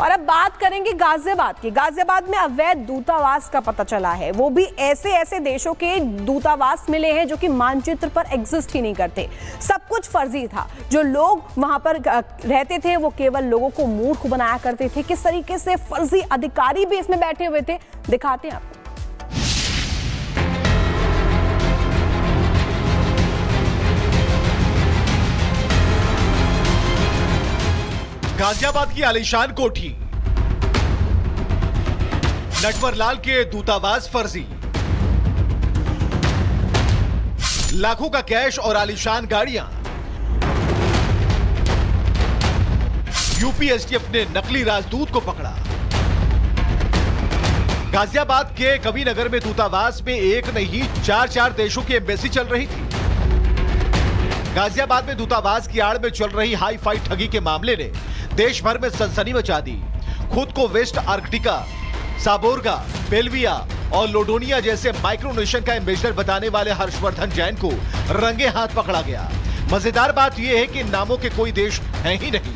और अब बात करेंगे गाजियाबाद की। गाजियाबाद में अवैध दूतावास का पता चला है, वो भी ऐसे देशों के दूतावास मिले हैं जो कि मानचित्र पर एग्जिस्ट ही नहीं करते। सब कुछ फर्जी था। जो लोग वहां पर रहते थे वो केवल लोगों को मूर्ख बनाया करते थे। किस तरीके से फर्जी अधिकारी भी इसमें बैठे हुए थे, दिखाते हैं आपको। गाजियाबाद की आलीशान कोठी, नटवरलाल के दूतावास फर्जी, लाखों का कैश और आलीशान गाड़ियां। यूपी एसटीएफ ने नकली राजदूत को पकड़ा। गाजियाबाद के कविनगर में दूतावास में एक नहीं 4 देशों की एम्बेसी चल रही थी। गाजियाबाद में दूतावास की आड़ में चल रही हाई फाई ठगी के मामले ने देश भर में सनसनी मचा दी। खुद को वेस्ट आर्कटिका, साबोरगा, पेल्विया और लोडोनिया जैसे माइक्रोनेशियन का एम्बेसडर बताने वाले हर्षवर्धन जैन को रंगे हाथ पकड़ा गया। मजेदार बात यह है कि इन नामों के कोई देश हैं ही नहीं।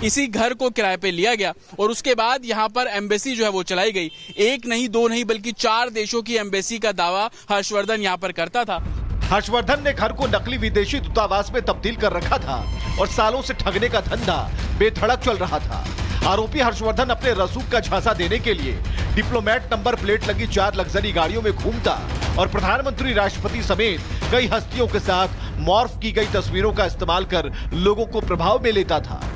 इसी घर को किराए पे लिया गया और उसके बाद यहाँ पर एम्बेसी जो है वो चलाई गई। एक नहीं, दो नहीं, बल्कि 4 देशों की एम्बेसी का दावा हर्षवर्धन यहाँ पर करता था। हर्षवर्धन ने घर को नकली विदेशी दूतावास में तब्दील कर रखा था और सालों से ठगने का धंधा बेधड़क चल रहा था। आरोपी हर्षवर्धन अपने रसूख का झांसा देने के लिए डिप्लोमेट नंबर प्लेट लगी 4 लग्जरी गाड़ियों में घूमता और प्रधानमंत्री, राष्ट्रपति समेत कई हस्तियों के साथ मॉर्फ की गई तस्वीरों का इस्तेमाल कर लोगों को प्रभाव में लेता था।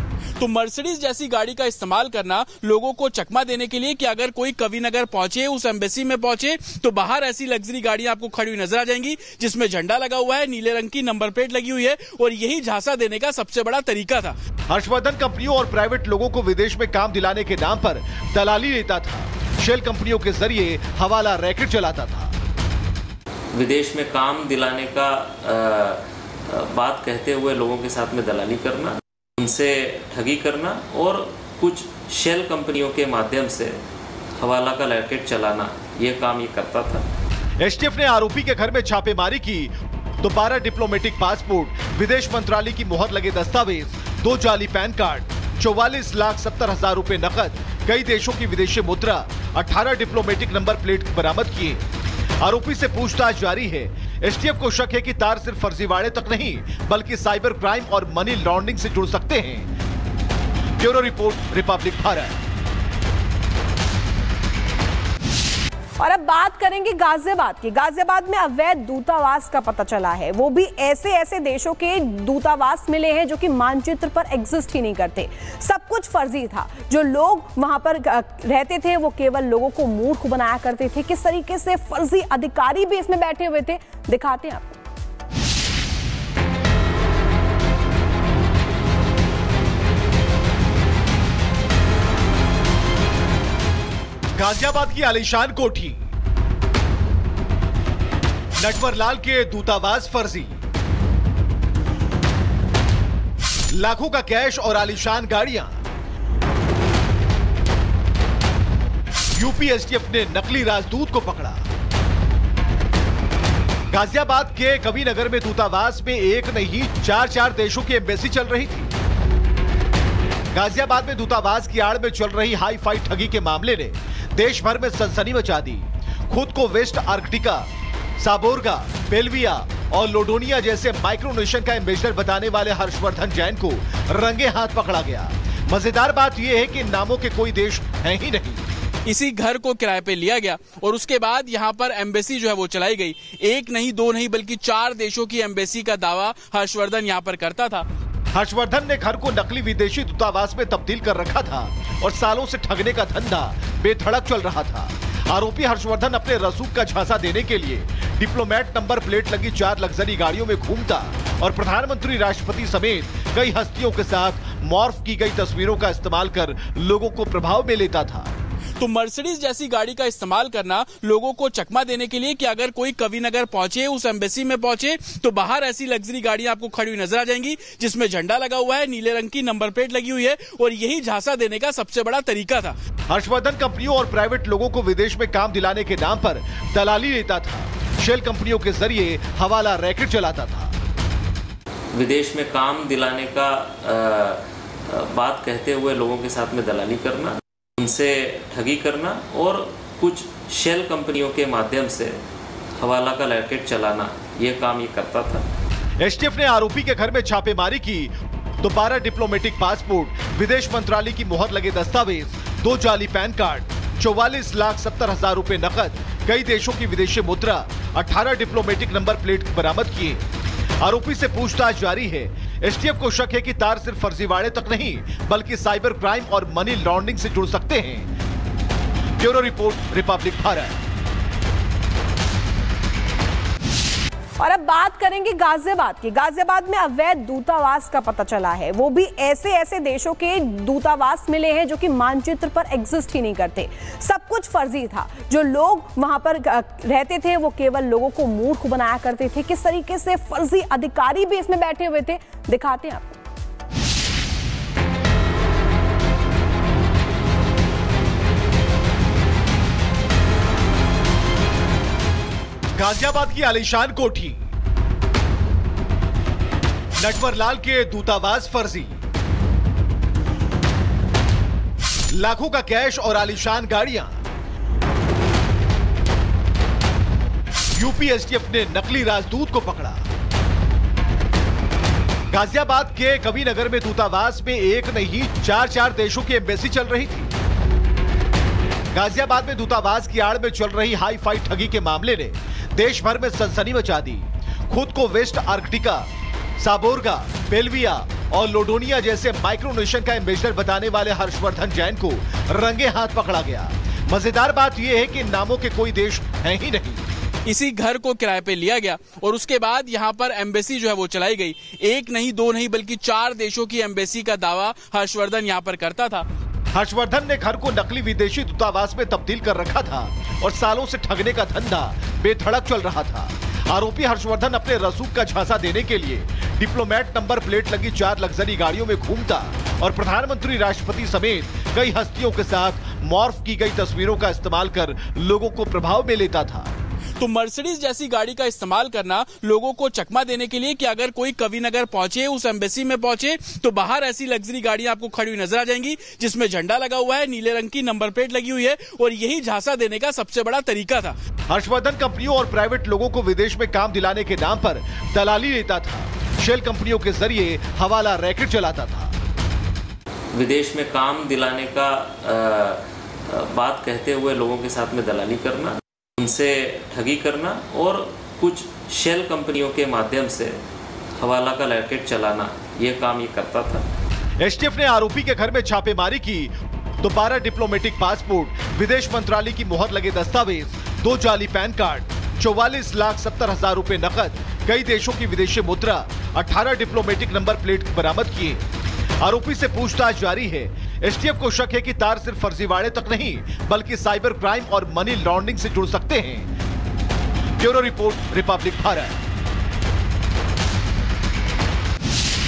तो मर्सिडीज जैसी गाड़ी का इस्तेमाल करना लोगों को चकमा देने के लिए कि अगर कोई कविनगर पहुंचे, उस एम्बेसी में पहुंचे, तो बाहर ऐसी लग्जरी गाड़ियां आपको खड़ी हुई नजर आ जाएंगी जिसमें झंडा लगा हुआ है, नीले रंग की नंबर प्लेट लगी हुई है और यही झांसा देने का सबसे बड़ा तरीका था। हर्षवर्धन कंपनियों और प्राइवेट लोगों को विदेश में काम दिलाने के नाम पर दलाली लेता था। शेल कंपनियों के जरिए हवाला रैकेट चलाता था। विदेश में काम दिलाने का बात कहते हुए लोगों के साथ में दलाली करना, उनसे ठगी करना और कुछ शेल कंपनियों के माध्यम से हवाला का रैकेट चलाना, ये काम ये करता था। एसटीएफ ने आरोपी के घर में छापेमारी की तो 12 डिप्लोमेटिक पासपोर्ट, विदेश मंत्रालय की मोहर लगे दस्तावेज, 2 जाली पैन कार्ड, 44,70,000 रुपए नकद, कई देशों की विदेशी मुद्रा, 18 डिप्लोमेटिक नंबर प्लेट बरामद किए। आरोपी से पूछताछ जारी है। एसटीएफ को शक है कि तार सिर्फ फर्जीवाड़े तक नहीं बल्कि साइबर क्राइम और मनी लॉन्ड्रिंग से जुड़ सकते हैं। Bureau report, Republic Bharat. और अब बात करेंगे गाजियाबाद की। गाजियाबाद में अवैध दूतावास का पता चला है, वो भी ऐसे देशों के दूतावास मिले हैं जो कि मानचित्र पर एग्जिस्ट ही नहीं करते। सब कुछ फर्जी था। जो लोग वहां पर रहते थे वो केवल लोगों को मूर्ख बनाया करते थे। किस तरीके से फर्जी अधिकारी भी इसमें बैठे हुए थे, दिखाते हैं आपको। गाजियाबाद की आलीशान कोठी, नटवरलाल के दूतावास फर्जी, लाखों का कैश और आलीशान गाड़ियां। यूपी एसटीएफ ने नकली राजदूत को पकड़ा। गाजियाबाद के कविनगर में दूतावास में एक नहीं 4 देशों की एम्बेसी चल रही थी। गाजियाबाद में दूतावास की आड़ में चल रही हाई फाई ठगी के मामले ने देश भर में सनसनी मचा दी। खुद को वेस्ट आर्कटिका, साबोरगा, पेल्विया और लोडोनिया जैसे माइक्रोनेशियन का एम्बेसडर बताने वाले हर्षवर्धन जैन को रंगे हाथ पकड़ा गया। मजेदार बात यह है कि इन नामों के कोई देश हैं ही नहीं। इसी घर को किराए पे लिया गया और उसके बाद यहाँ पर एम्बेसी जो है वो चलाई गई। एक नहीं, दो नहीं, बल्कि 4 देशों की एम्बेसी का दावा हर्षवर्धन यहाँ पर करता था। हर्षवर्धन ने घर को नकली विदेशी दूतावास में तब्दील कर रखा था और सालों से ठगने का धंधा बेधड़क चल रहा था। आरोपी हर्षवर्धन अपने रसूख का झांसा देने के लिए डिप्लोमेट नंबर प्लेट लगी 4 लग्जरी गाड़ियों में घूमता और प्रधानमंत्री, राष्ट्रपति समेत कई हस्तियों के साथ मॉर्फ की गई तस्वीरों का इस्तेमाल कर लोगों को प्रभाव में लेता था। तो मर्सिडीज जैसी गाड़ी का इस्तेमाल करना लोगों को चकमा देने के लिए कि अगर कोई कविनगर पहुंचे, उस एम्बेसी में पहुंचे, तो बाहर ऐसी लग्जरी गाड़ियां आपको खड़ी हुई नजर आ जाएंगी जिसमें झंडा लगा हुआ है, नीले रंग की नंबर प्लेट लगी हुई है और यही झांसा देने का सबसे बड़ा तरीका था। हर्षवर्धन कंपनियों और प्राइवेट लोगों को विदेश में काम दिलाने के नाम पर दलाली लेता था। शेल कंपनियों के जरिए हवाला रैकेट चलाता था। विदेश में काम दिलाने का बात कहते हुए लोगों के साथ में दलाली करना, उनसे ठगी करना और कुछ शेल कंपनियों के माध्यम से हवाला का रैकेट चलाना, ये काम ये करता था। एसटीएफ ने आरोपी के घर में छापेमारी की तो 12 डिप्लोमेटिक पासपोर्ट, विदेश मंत्रालय की मोहर लगे दस्तावेज, 2 जाली पैन कार्ड, 44,70,000 रुपए नकद, कई देशों की विदेशी मुद्रा, 18 डिप्लोमेटिक नंबर प्लेट बरामद किए। आरोपी से पूछताछ जारी है। एसटीएफ को शक है कि तार सिर्फ फर्जीवाड़े तक नहीं बल्कि साइबर क्राइम और मनी लॉन्ड्रिंग से जुड़ सकते हैं। Bureau report, Republic Bharat. और अब बात करेंगे गाजियाबाद की। गाजियाबाद में अवैध दूतावास का पता चला है, वो भी ऐसे देशों के दूतावास मिले हैं जो कि मानचित्र पर एग्जिस्ट ही नहीं करते। सब कुछ फर्जी था। जो लोग वहां पर रहते थे वो केवल लोगों को मूर्ख बनाया करते थे। किस तरीके से फर्जी अधिकारी भी इसमें बैठे हुए थे, दिखाते हैं आपको। गाजियाबाद की आलीशान कोठी, नटवरलाल के दूतावास फर्जी, लाखों का कैश और आलीशान गाड़ियां। यूपी एसटीएफ ने नकली राजदूत को पकड़ा। गाजियाबाद के कविनगर में दूतावास में एक नहीं 4 देशों की एम्बेसी चल रही थी। गाजियाबाद में दूतावास की आड़ में चल रही हाई फाई ठगी के मामले ने देश भर में सनसनी मचा दी। खुद को वेस्ट आर्कटिका, साबोरगा, बेल्विया और लोडोनिया जैसे माइक्रोनेशन का एम्बेसडर बताने वाले हर्षवर्धन जैन को रंगे हाथ पकड़ा गया। मजेदार बात यह है कि इन नामों के कोई देश हैं ही नहीं। इसी घर को किराए पे लिया गया और उसके बाद यहाँ पर एम्बेसी जो है वो चलाई गई। एक नहीं, 2 नहीं बल्कि 4 देशों की एम्बेसी का दावा हर्षवर्धन यहाँ पर करता था। हर्षवर्धन ने घर को नकली विदेशी दूतावास में तब्दील कर रखा था और सालों से ठगने का धंधा बेधड़क चल रहा था। आरोपी हर्षवर्धन अपने रसूख का झांसा देने के लिए डिप्लोमेट नंबर प्लेट लगी 4 लग्जरी गाड़ियों में घूमता और प्रधानमंत्री, राष्ट्रपति समेत कई हस्तियों के साथ मॉर्फ की गई तस्वीरों का इस्तेमाल कर लोगों को प्रभाव में लेता था। तो मर्सिडीज जैसी गाड़ी का इस्तेमाल करना लोगों को चकमा देने के लिए कि अगर कोई कविनगर पहुंचे, उस एम्बेसी में पहुंचे, तो बाहर ऐसी लग्जरी गाड़ियां आपको खड़ी हुई नजर आ जाएंगी जिसमें झंडा लगा हुआ है, नीले रंग की नंबर प्लेट लगी हुई है और यही झांसा देने का सबसे बड़ा तरीका था। हर्षवर्धन कंपनियों और प्राइवेट लोगों को विदेश में काम दिलाने के नाम पर दलाली लेता था। शेल कंपनियों के जरिए हवाला रैकेट चलाता था। विदेश में काम दिलाने का बात कहते हुए लोगों के साथ में दलाली करना, उनसे ठगी करना और कुछ शेल कंपनियों के माध्यम से हवाला का रैकेट चलाना, ये काम ये करता था। एसटीएफ ने आरोपी के घर में छापेमारी की तो 12 डिप्लोमेटिक पासपोर्ट, विदेश मंत्रालय की मोहर लगे दस्तावेज, 2 जाली पैन कार्ड, 44,70,000 रुपए नकद, कई देशों की विदेशी मुद्रा, 18 डिप्लोमेटिक नंबर प्लेट बरामद किए। आरोपी से पूछताछ जारी है। एसटीएफ को शक है कि तार सिर्फ फर्जीवाड़े तक नहीं बल्कि साइबर क्राइम और मनी लॉन्ड्रिंग से जुड़ सकते हैं। Bureau report, Republic Bharat.